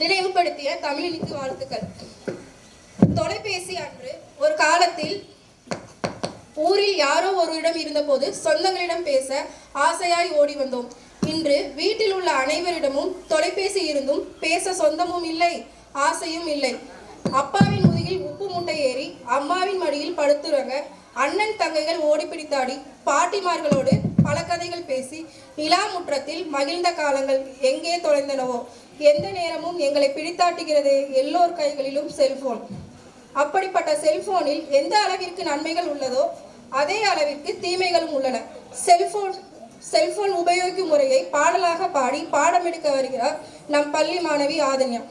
நினைவுபடுத்திய தமிழினிக்கு வாழ்த்துக்கள். தொலைபேசி அன்று ஒரு காலத்தில் ஊரில் யாரோ ஒருவரிடம் இருந்தபோது சொந்தங்களிடம் பேச ஆசையாய் ஓடி வந்தோம். இன்று வீட்டில் உள்ள அனைவரிடமும் தொலைபேசி இருந்தும் பேச சொந்தமும் இல்லை, ஆசையும் இல்லை. அப்பாவின் முதுகில் உப்பு மூட்டை ஏறி அம்மாவின் மடியில் படுத்துறங்க அண்ணன் தங்கைகள் ஓடி பிடித்தாடி பாட்டிமார்களோடு பல கதைகள் பேசி நிலா முற்றத்தில் மகிழ்ந்த காலங்கள் எங்கே தொலைந்தனவோ. எந்த நேரமும் எங்களை பிடித்தாட்டுகிறது எல்லோர் கைகளிலும் செல்போன். அப்படிப்பட்ட செல்போனில் எந்த அளவிற்கு நன்மைகள் உள்ளதோ அதே அளவிற்கு தீமைகளும் உள்ளன. செல்போன் உபயோகிக்கும் முறையை பாடலாக பாடி பாடம் எடுக்க வருகிறார் நம் பள்ளி மாணவி ஆதன்யா.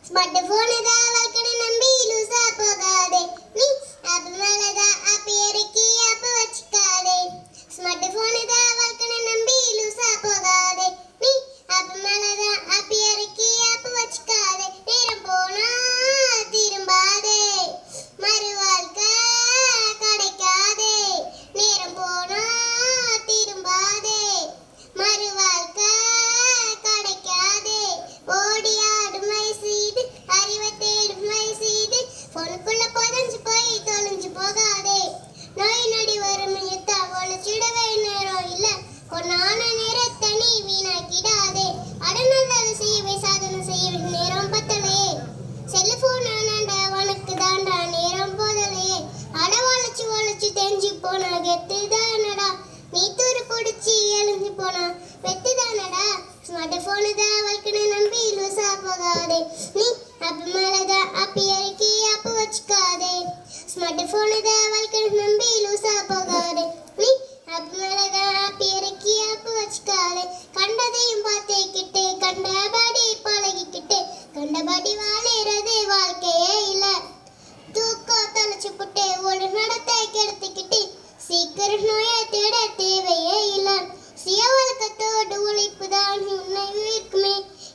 ஸ்மார்ட் போன் தான் வல்கன நம்பி லூசா போகாதே, நீ ஆப் மேலதா ஆப் இறக்கி ஆப் வச்சுக்காதே. ஸ்மார்ட் போன் தான் வல்கன நம்பி லூசா போகாதே, நீ ஆப் மேலதா ஆப் இறக்கி ஆப் வச்சுக்காதே. நேரம் போனா திரும்பாதே, மறு வாழ்க்கை கிடைக்காதே. நேரம் போனா திரும்பாதே, மறு வாழ்க்கை கிடைக்காதே. ஓடியாடும் வயசீது அறிவை தேடும் வயசீது, பொண்ணுக்குள்ள புதஞ்சு போய் தொலைஞ்சு போகாதே. நோய் நொடி வரும் யுத்தா ஒழிச்சிடவே நேரம் இல்ல, கொண்டான நேரத்தை நீ வீணாக்கிடாதே. அடநல்லது செய்யவே சாதனை செய்யவே நேரம் பத்தலையே, செல்போன் ஆனாண்ட உனக்கு தாண்டா நேரம் போதலையே. அட ஒழிச்சு தெரிஞ்சு போனா கெத்து தானடா, நீ தூரு பிடிச்சி எழுந்து போனா வெத்து தானடா. ஸ்மார்ட் போனு தான் வல்கன நம்பி லூசா போகாதே, நீ ஆப் மேலதான் ஆப் இறக்கி ஆப் வச்சுக்காதே. ஸ்மார்ட் போனு தான் வல்கன நம்பி லூசா போகாதே, நீ ஆப் மேலதான் ஆப் இறக்கி ஆப் வச்சுக்காதே. கண்டதையும் பார்த்துக்கிட்டு கண்டபடி பழகிக்கிட்டு கண்டபடி வாழறது வாழ்க்கையே இல்ல. தூக்கம் தொலைச்சு புட்டு ஒரு நடத்தை கெடுத்துக்கிட்டு சீக்கிரம் நோயை தேட தேவையே இல்ல. சுய வழக்கத்தோடு உழைப்பு தான் உன்னை இருக்குமே,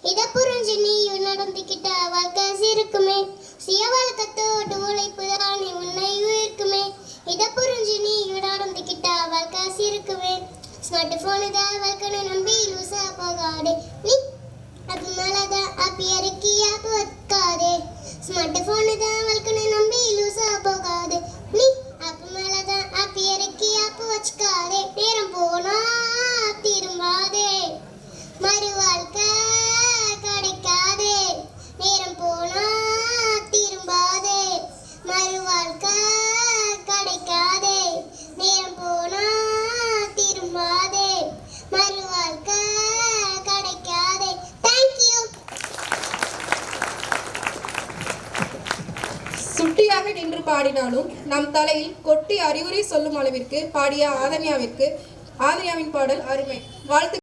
இதை புரிஞ்சு நீயும் நடந்துக்கிட்ட வாழ்க்கை இருக்குமே. சுய வழக்கத்தோடு உழைப்பு தான் உன்னை இருக்குமே, இதை புரிஞ்சு நீயும் நடந்துக்கிட்ட வாழ்க்கை இருக்குமே. ஸ்மார்ட் போனு தான் வல்கன நம்பி லூசா போகாதே, நீ அது மேலதான் ஆப் இறக்கி ஆப் வைக்காதே. ஸ்மார்ட் போனு தான் வல்கன நம்பி லூசா போகாதே, நீ ஆப் மேலதான் ஆப் இறக்கி ஆப் வச்சுக்காதே. நேரம் போனா திரும்பாதே, மறு வாழ்க்கை கிடைக்காதே. நேரம் போனா திரும்பாதே, மறு வாழ்க்கை கிடைக்காதே. நேரம் போனா திரும்பாதே, மறு வாழ்க்கை கிடைக்காதே. தேங்க்யூ. சுட்டியாக நின்று பாடினாலும் நம் தலையில் கொட்டி அறிவுரை சொல்லும் அளவிற்கு பாடிய ஆதன்யாவின் பாடல் அருமை. வாழ்த்து.